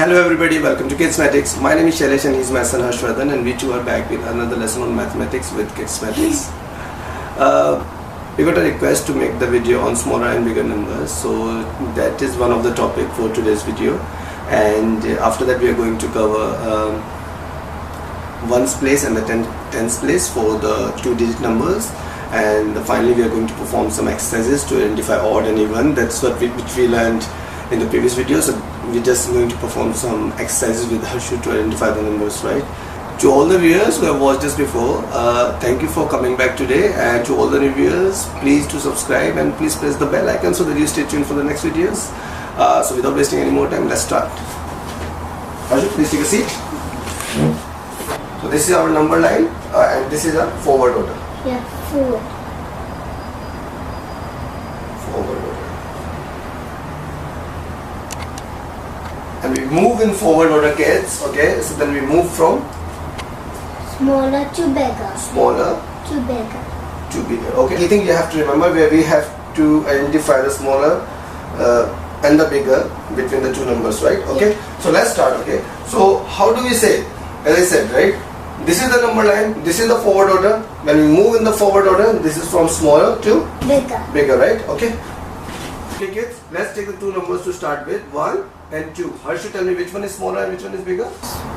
Hello everybody, welcome to KidsMatics. My name is Shailesh and he's my son Harshu, and we two are back with another lesson on mathematics with KidsMatics. We got a request to make the video on smaller and bigger numbers, so that is one of the topic for today's video. And after that we are going to cover ones place and the tens place for the 2-digit numbers, and finally we are going to perform some exercises to identify odd and even. That's what which we learned in the previous video. So we're just going to perform some exercises with Harshu to identify the numbers, right? To all the viewers who have watched this before, thank you for coming back today, and to all the new viewers, please to subscribe and please press the bell icon so that you stay tuned for the next videos. So without wasting any more time, let's start. Harshu, please take a seat. So this is our number line, and this is a forward order. Yeah, forward. Forward order. And we move in forward order, kids. Okay, so then we move from Smaller to bigger. smaller To bigger. to bigger. Okay, I think you have to remember where we have to identify the smaller and the bigger between the two numbers, right? Okay, so let's start. Okay, so how do we say? As I said, right, this is the number line, this is the forward order. When we move in the forward order, this is from smaller to Bigger. right? Okay, kids, let's take the two numbers to start with, 1 and 2. Harshu, tell me which one is smaller and which one is bigger?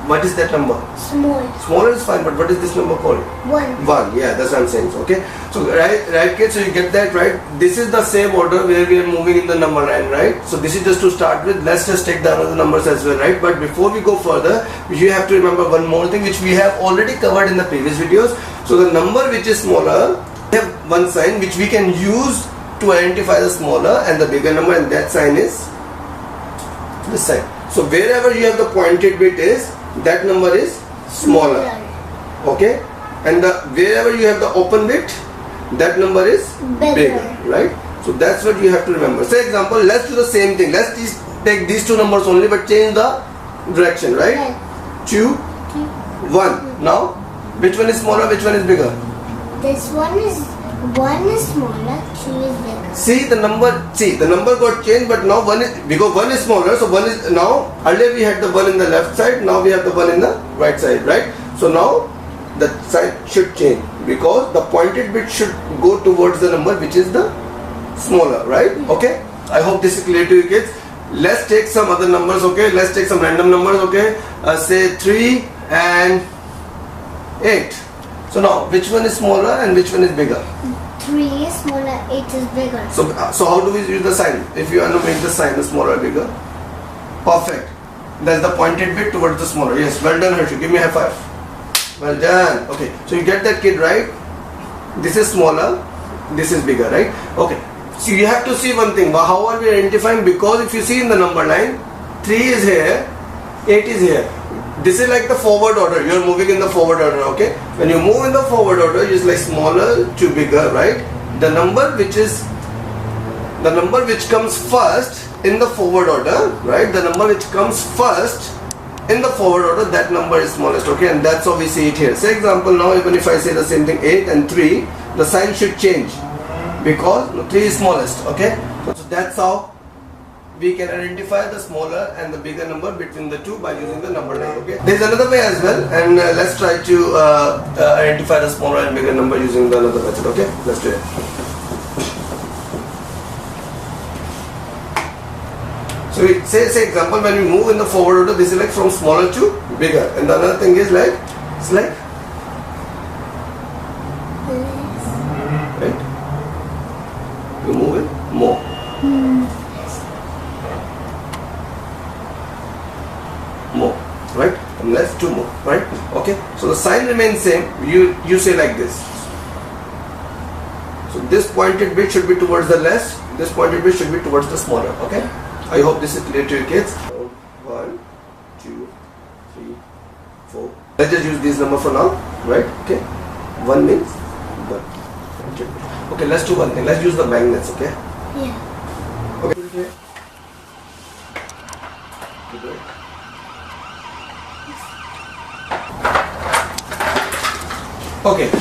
What is that number? Small. Smaller is fine, but what is this number called? 1. 1. Yeah, that's what I'm saying. Okay, so right kids, so you get that right. This is the same order where we are moving in the number line, right? So this is just to start with. Let's just take the other numbers as well, right? But before we go further, you have to remember one more thing which we have already covered in the previous videos. So the number which is smaller, we have one sign which we can use to identify the smaller and the bigger number, and that sign is this sign. So wherever you have the pointed bit is, that number is smaller. Okay, and wherever you have the open bit, that number is bigger, right? So that's what you have to remember. Say example, let's do the same thing. Let's just take these two numbers only, but change the direction, right? 2, 1. Now which one is smaller, which one is bigger? This one is smaller, 2 is bigger. See the number got changed, but now one is, because one is smaller, so one is now, earlier we had the one in the left side, now we have the one in the right side, right? So now the sign should change because the pointed bit should go towards the number which is the smaller, right? Okay, I hope this is clear to you kids. Let's take some other numbers. Okay, let's take some random numbers. Okay, say 3 and 8. So now which one is smaller and which one is bigger? 3 is smaller, 8 is bigger. So how do we use the sign? If you want to make the sign the smaller or bigger? Perfect. That's the pointed bit towards the smaller. Yes, well done Harshu. Give me a high five. Well done. Okay, so you get that kid, right? This is smaller, this is bigger, right? Okay, so you have to see one thing. How are we identifying? Because if you see in the number line, 3 is here, 8 is here. This is like the forward order. You are moving in the forward order. Okay, when you move in the forward order, it's like smaller to bigger, right? The number which comes first in the forward order, right? The number which comes first in the forward order, that number is smallest. Okay, and that's how we see it here. Say example, now even if I say the same thing, 8 and 3, the sign should change because 3 is smallest. Okay, so that's how we can identify the smaller and the bigger number between the two by using the number line. Okay, there is another way as well, and let's try to identify the smaller and bigger number using the another method. Okay, let's do it. So we say example, when we move in the forward order, this is like from smaller to bigger, and the another thing is like it's like right. You move it more. More, right? From less to more, right? Okay, so the sign remains same. You say like this. So this pointed bit should be towards the less, this pointed bit should be towards the smaller. Okay, I hope this is clear to you kids. 1, 2, 3, 4. Let's just use this number for now, right? Okay, 1 means 1. Okay, let's do one thing. Let's use the magnets. Okay. Yeah. Okay. Okay,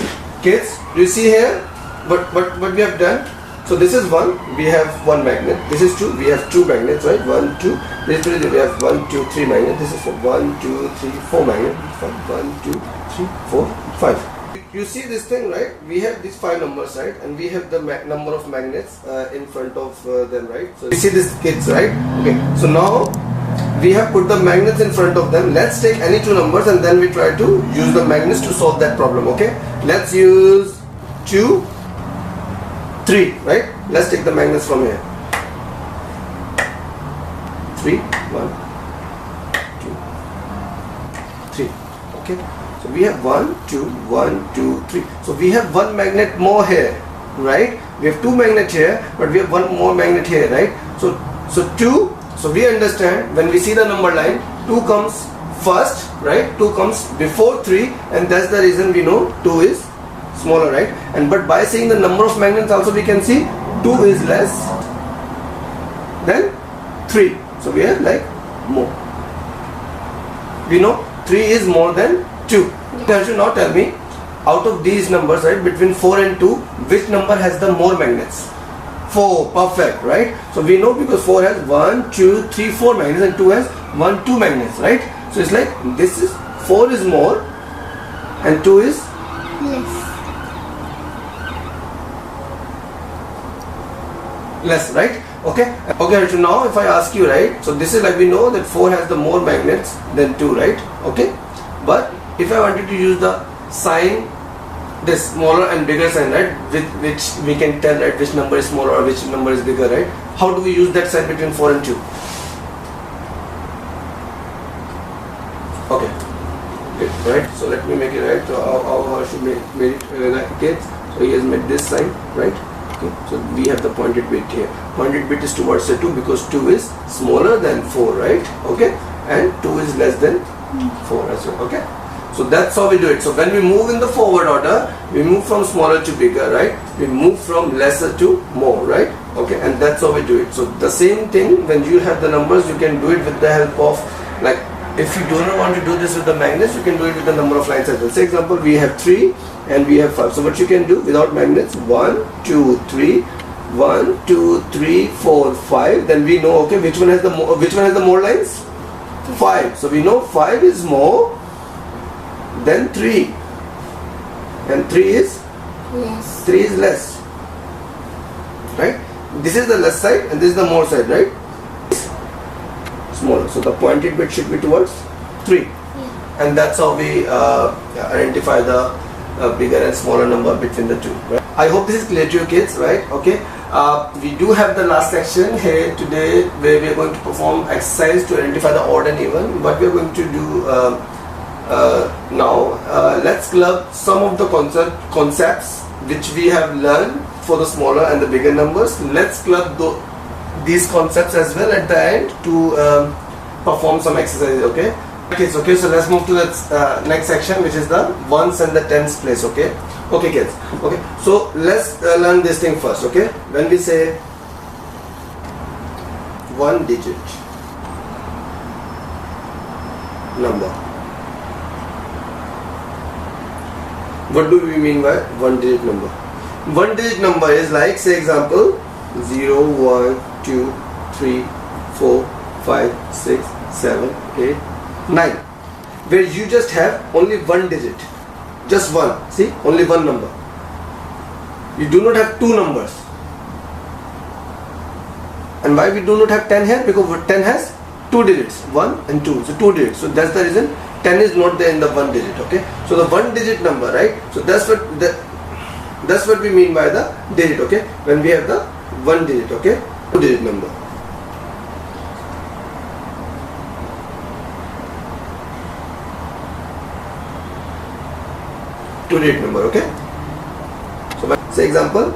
kids, do you see here what we have done? So this is 1, we have 1 magnet. This is 2, we have 2 magnets, right? 1, 2. This is 3, we have 1, 2, 3 magnets. This is 1, 2, 3, 4 magnets. 1, 2, 3, 4, 5. You see this thing, right? We have these 5 numbers, right? And we have the number of magnets in front of them, right? So you see this, kids, right? Okay. So now we have put the magnets in front of them. Let's take any 2 numbers and then we try to use the magnets to solve that problem. Okay. Let's use 2, 3, right? Let's take the magnets from here. 3, 1, 2, 3. Okay. So we have 1, 2, 1, 2, 3. So we have 1 magnet more here, right? We have 2 magnets here, but we have 1 more magnet here, right? So 2. So we understand when we see the number line, 2 comes first, right? 2 comes before 3, and that's the reason we know 2 is smaller, right? And but by seeing the number of magnets also we can see 2 is less than 3. So we are like more. We know 3 is more than 2. Harshu, now tell me, out of these numbers, right, between 4 and 2, which number has the more magnets? 4, perfect, right? So we know because 4 has 1, 2, 3, 4 magnets and 2 has 1, 2 magnets, right? So it's like this is 4 is more and 2 is less, right? Okay. Okay, so now if I ask you, right, so this is like we know that 4 has the more magnets than 2, right? Okay. But if I wanted to use the sign, this smaller and bigger sign, right, with which we can tell, right, which number is smaller or which number is bigger, right? How do we use that sign between 4 and 2? Okay. Okay, right. So let me make it, right. So how should made it like kids? So he has made this sign, right? Okay. So we have the pointed bit here. Pointed bit is towards the 2 because 2 is smaller than 4, right? Okay. And 2 is less than 4 as well. Okay. So that's how we do it. So when we move in the forward order, we move from smaller to bigger, right? We move from lesser to more, right? Okay, and that's how we do it. So the same thing, when you have the numbers, you can do it with the help of, like, if you do not want to do this with the magnets, you can do it with the number of lines as well. Say example, we have 3 and we have 5. So what you can do without magnets, 1, 2, 3, 1, 2, 3, 4, 5. Then we know, okay, which one has the more lines? 5. So we know 5 is more than 3, and 3 is less, right? This is the less side and this is the more side, right? Smaller. So the pointed bit should be towards 3, and that's how we identify the bigger and smaller number between the two, right? I hope this is clear to you, kids, right? Okay. We do have the last section here today where we are going to perform exercise to identify the odd and even. What we are going to do now, let's club some of the concepts which we have learned for the smaller and the bigger numbers. Let's club these concepts as well at the end to perform some exercises, okay? Kids, okay, so let's move to the next section, which is the ones and the tens place, okay? Okay, kids, okay, so let's learn this thing first, okay? When we say 1 digit number, what do we mean by 1 digit number? 1 digit number is like, say example, 0, 1, 2, 3, 4, 5, 6, 7, 8, 9, where you just have only 1 digit, just one, see, only one number. You do not have 2 numbers. And why we do not have 10 here? Because 10 has 2 digits, 1 and 2, so 2 digits. So that's the reason 10 is not there in the 1 digit, okay? So the 1 digit number, right? So that's what we mean by the digit, okay? When we have the 1 digit, okay? 2 digit number. Two-digit number, okay? So say example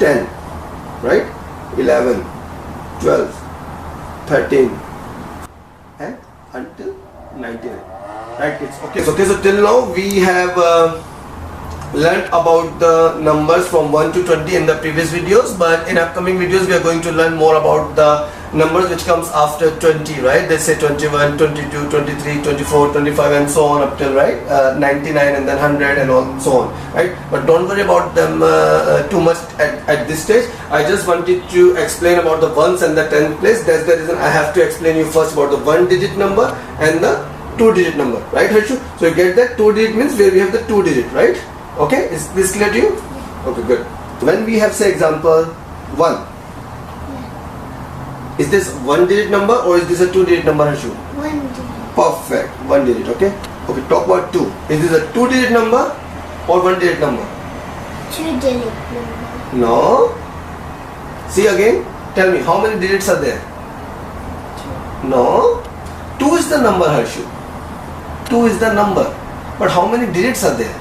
10, right? 11, 12, 13 and until 99, right kids? Okay, so till now we have learned about the numbers from 1 to 20 in the previous videos, but in upcoming videos we are going to learn more about the numbers which comes after 20, right? They say 21, 22, 23, 24, 25 and so on up till, right, 99 and then 100 and all so on, right? But don't worry about them too much at this stage. I just wanted to explain about the ones and the tenth place. That's the reason I have to explain you first about the 1-digit number and the 2-digit number, right, Harshu? So you get that 2-digit means where we have the 2-digit, right? Okay, is this clear to you? Okay, good. When we have, say, example 1, is this 1-digit number or is this a 2-digit number, Harshu? 1-digit. Perfect, 1-digit, okay? Okay, talk about 2. Is this a 2-digit number or 1-digit number? 2-digit number. No. See again, tell me, how many digits are there? 2. No. 2 is the number, Harshu. 2 is the number. But how many digits are there?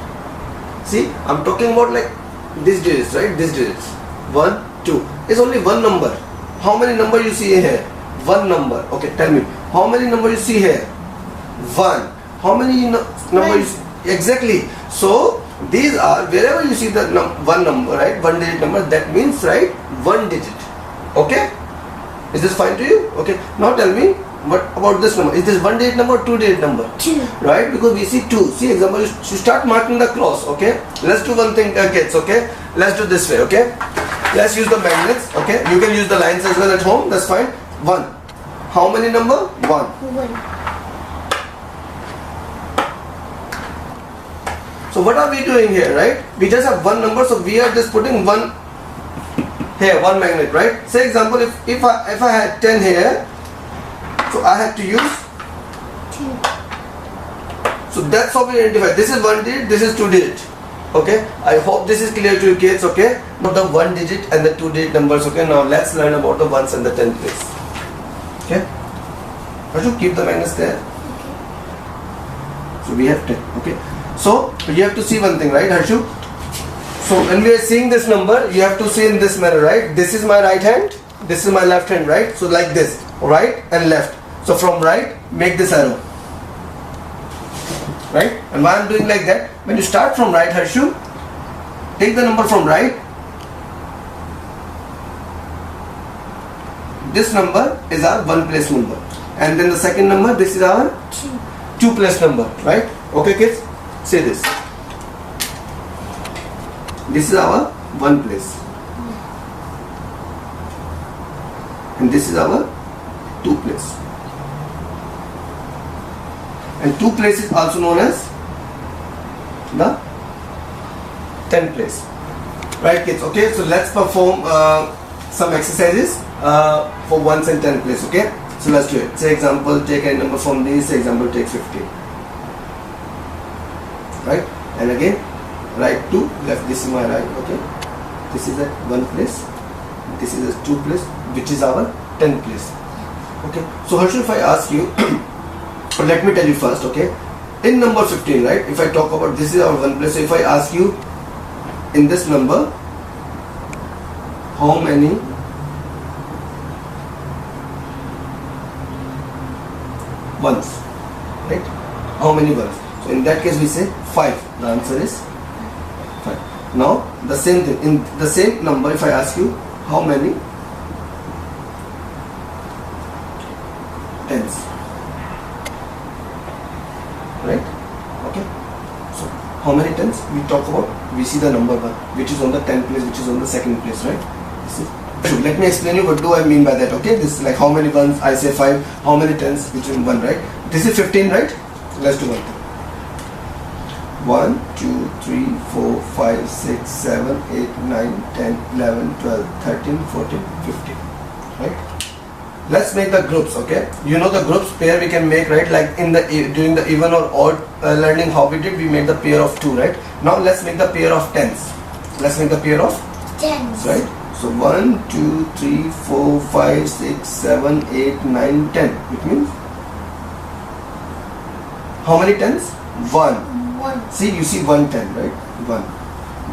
See, I'm talking about like these digits, right? These digits. 1, 2. It's only one number. How many number you see here? One number. Okay, tell me. How many number you see here? 1. How many number you see? Exactly. So, these are, wherever you see the one number, right? 1-digit number, that means, right, 1 digit. Okay? Is this fine to you? Okay. Now tell me, what about this number? Is this 1-digit number or 2-digit number? 2. Right? Because we see 2. See, example, you start marking the cross, okay? Let's do one thing, kids, okay? Let's do this way, okay? Let's use the magnets, okay? You can use the lines as well at home, that's fine. 1. How many number? 1. 1. So what are we doing here, right? We just have one number, so we are just putting one here, one magnet, right? Say example, if I had 10 here, so I have to use 2. So that's how we identify. This is 1 digit, this is 2 digit. Okay, I hope this is clear to you kids, okay? Not the 1 digit and the 2-digit numbers, okay? Now let's learn about the ones and the 10th place. Okay? Harshu, keep the magnets there. Okay. So we have 10, okay? So you have to see one thing, right, Harshu? So when we are seeing this number, you have to see in this manner, right? This is my right hand, this is my left hand, right? So like this, right and left. So from right, make this arrow. Right? And why I'm doing like that? When you start from right, Harshu, take the number from right. This number is our 1 place number. And then the second number, this is our 2 place number. Right? Okay kids? Say this. This is our 1 place. And this is our 2 place. And 2 place is also known as the 10th place. Right kids, okay? So let's perform some exercises for 1s and 10th place, okay? So let's do it. Say example, take a number from this, say example, take 50. Right? And again, right to left, this is my right, okay? This is at 1 place, this is at 2 place, which is our 10th place. Okay? So Harshu, if I ask you, let me tell you first, okay? In number 15, right? If I talk about this is our 1 place, so if I ask you in this number, how many ones, right? How many ones? So in that case we say 5. The answer is 5. Now the same thing, in the same number, if I ask you how many tens, right? Okay. So how many tens we talk about? We see the number 1, which is on the 10th place, which is on the 2nd place, right? This is. Let me explain you what do I mean by that, okay? This is like how many ones, I say 5, how many tens, which is 1, right? This is 15, right? Let's do one thing. 1, 2, 3, 4, 5, 6, 7, 8, 9, 10, 11, 12, 13, 14, 15, right? Let's make the groups, okay? You know the groups pair we can make, right? Like in the during the even or odd learning, how we did, we made the pair of 2, right? Now let's make the pair of tens. Let's make the pair of Tens. right? So 1, 2, 3, 4, 5, 6, 7, 8, 9, 10. Which means how many tens? 1. 1. See, you see 1 10, right? 1.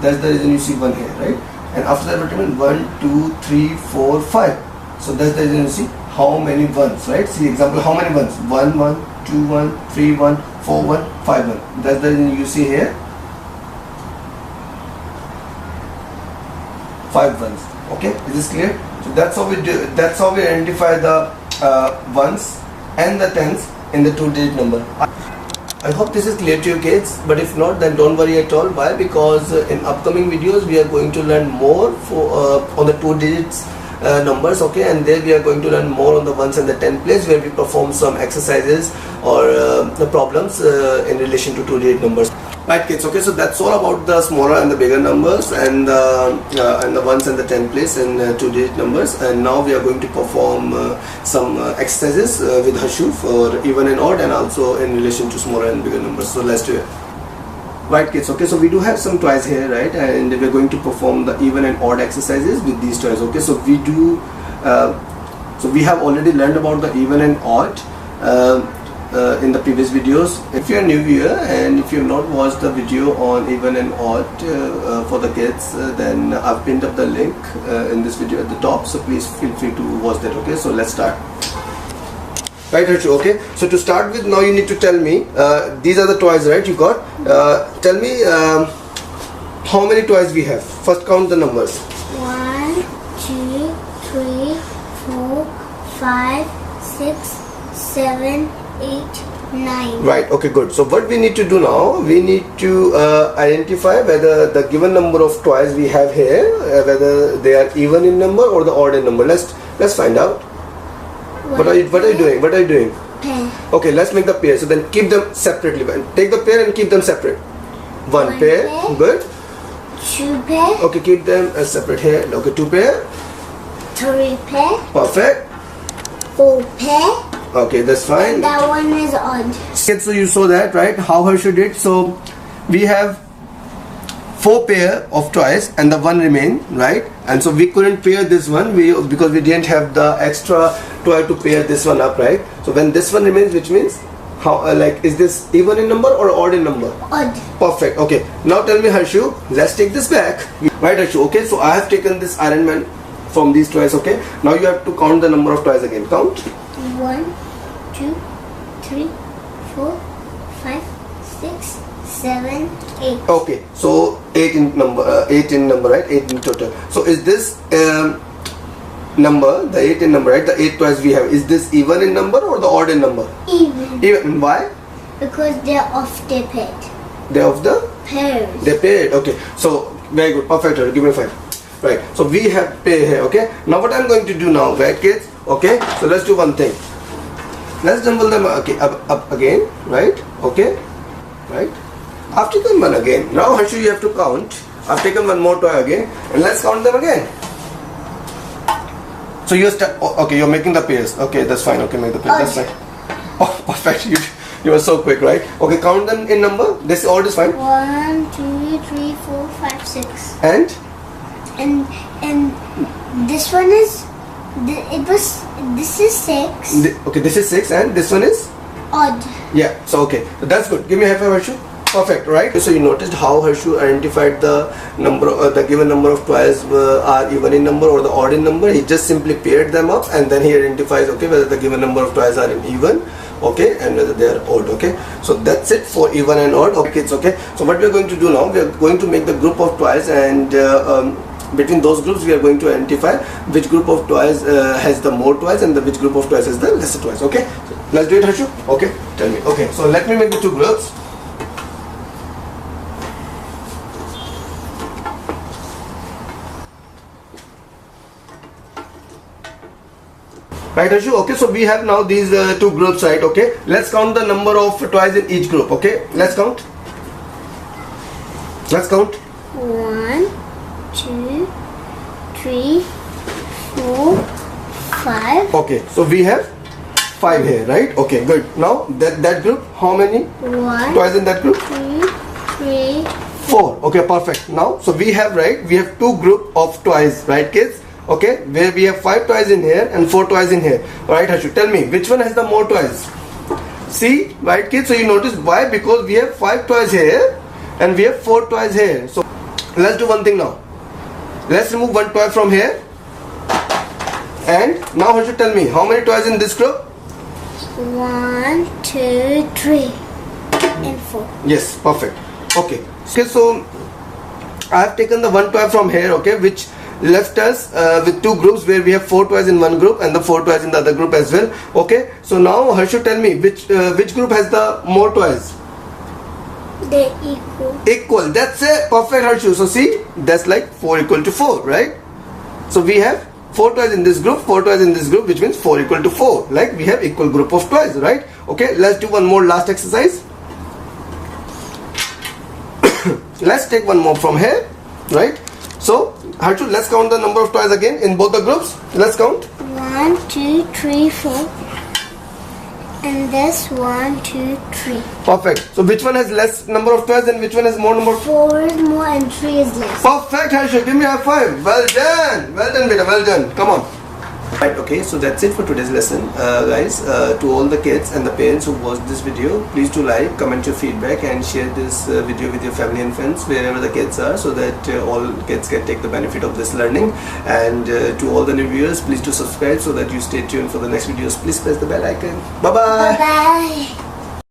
That's the reason you see 1 here, right? And after that, what you mean? 1, 2, 3, 4, 5. So that's the reason you see how many ones, right? See example, how many ones? 1, 1, 2, 1, 3, 1, 4, 1, 5, 1. That's the reason you see here 5 ones. Okay, is this clear? So that's how we do. That's how we identify the ones and the tens in the 2-digit number. I hope this is clear to you kids, but if not, then don't worry at all. Why? Because in upcoming videos we are going to learn more on the 2 digits numbers, okay, and there we are going to learn more on the ones and the 10 place, where we perform some exercises or the problems in relation to 2-digit numbers. Right kids, okay, so that's all about the smaller and the bigger numbers and the ones and the 10 place in 2-digit numbers. And now we are going to perform some exercises with Harshu for even and odd, and also in relation to smaller and bigger numbers. So let's do it. Right kids, okay, so we do have some toys here, right, and we're going to perform the even and odd exercises with these toys, okay. So we do so we have already learned about the even and odd in the previous videos. If you're a new viewer and if you've not watched the video on even and odd for the kids, then I've pinned up the link in this video at the top, so please feel free to watch that, okay. So let's start. Right Harshu, okay, so to start with, now you need to tell me, these are the toys, right, you got. Tell me how many toys we have. First count the numbers. 1, 2, 3, 4, 5, 6, 7, 8, 9. Right, okay, good. So what we need to do now, we need to identify whether the given number of toys we have here, whether they are even in number or the odd in number. Let's find out. What are you doing? What are you doing? Pair. Okay, let's make the pair. So then keep them separately. Take the pair and keep them separate. One pair. Good. 2 pair. Okay, keep them as separate here. Okay, 2 pair. 3 pair. Perfect. 4 pair. Okay, that's fine. That one is odd. So you saw that, right? How Harshu did. So we have 4 pair of toys and the one remain, right? And so we couldn't pair this one because we didn't have the extra toy to pair this one up, right? So when this one remains, which means how is this even in number or odd in number? Odd. Perfect. Okay, now tell me Harshu, let's take this back. Right Harshu, okay, so I have taken this Iron Man from these toys, okay. Now you have to count the number of toys again. Count. 1, 2, 3, 4, 5, 6, 7, 8. Okay, so 8 in number, right? 8 in total. So is this number, the 8 in number, right? The 8 toys we have, is this even in number or the odd in number? Even. Even. Why? Because they're off their paired. They're of the Pairs. they're paired. Okay, so very good, perfect. Give me 5. Right, so we have pair here. Okay, now what I'm going to do now, right kids? Okay, so let's do one thing. Let's jumble them up again, right? Okay, right. I've taken one again. Now Harshu, you have to count. I've taken one more toy again, and let's count them again. So you're okay. You're making the pairs. Okay, that's fine. Okay, make the pairs. That's fine. Oh, perfect. You were so quick, right? Okay, count them in number. This odd is fine. 1, 2, 3, 4, 5, 6. And this one is. This is 6. Okay, this is 6, and this one is Odd. yeah. So okay, so that's good. Give me a high five, Harshu. Perfect, right? So you noticed how Harshu identified the number, the given number of toys are even in number or the odd in number. He just simply paired them up, and then he identifies, okay, whether the given number of toys are in even, okay, and whether they are odd, okay. So that's it for even and odd, okay kids, okay. So what we are going to do now, we are going to make the group of toys, and between those groups we are going to identify which group of toys has the more toys and which group of toys has the lesser toys, okay. So let's do it, Harshu. Okay, tell me. Okay, so let me make the 2 groups. Right Harshu, okay, so we have now these 2 groups, right? Okay, let's count the number of toys in each group, okay. Let's count. 1, 2, 3, 4, 5. Okay, so we have 5 here, right? Okay, good. Now that group, how many 1, toys in that group? 2, 3, 4. Okay, perfect. Now, so we have, right, we have 2 group of toys, right kids? Okay, where we have 5 toys in here and 4 toys in here. Alright Harshu, tell me which one has the more toys? See, right kids, so you notice why? Because we have 5 toys here and we have 4 toys here. So let's do one thing now. Let's remove 1 toy from here. And now Harshu, tell me how many toys in this group? 1, 2, 3, and 4. Yes, perfect. Okay, so I have taken the 1 toy from here, okay, which left us with two groups where we have 4 toys in one group and the 4 toys in the other group as well. Okay, so now Harshu, tell me which group has the more toys? They're equal. Equal. That's it. Perfect, Harshu. So see, that's like 4 equal to 4, right? So we have 4 toys in this group, 4 toys in this group, which means 4 equal to 4. Like we have equal group of toys, right? Okay, let's do one more last exercise. Let's take one more from here, right? So Harshu, let's count the number of toys again in both the groups. Let's count. 1, 2, 3, 4. And this 1, 2, 3. Perfect. So which one has less number of toys and which one has more number of 4 is more and 3 is less. Perfect, Harshu. Give me a high five. Well done. Well done, beta. Well done. Come on. Right, okay, so that's it for today's lesson, guys. To all the kids and the parents who watched this video, please do like, comment your feedback and share this video with your family and friends wherever the kids are, so that all kids can take the benefit of this learning. And to all the new viewers, please do subscribe so that you stay tuned for the next videos. Please press the bell icon. Bye bye. Bye bye.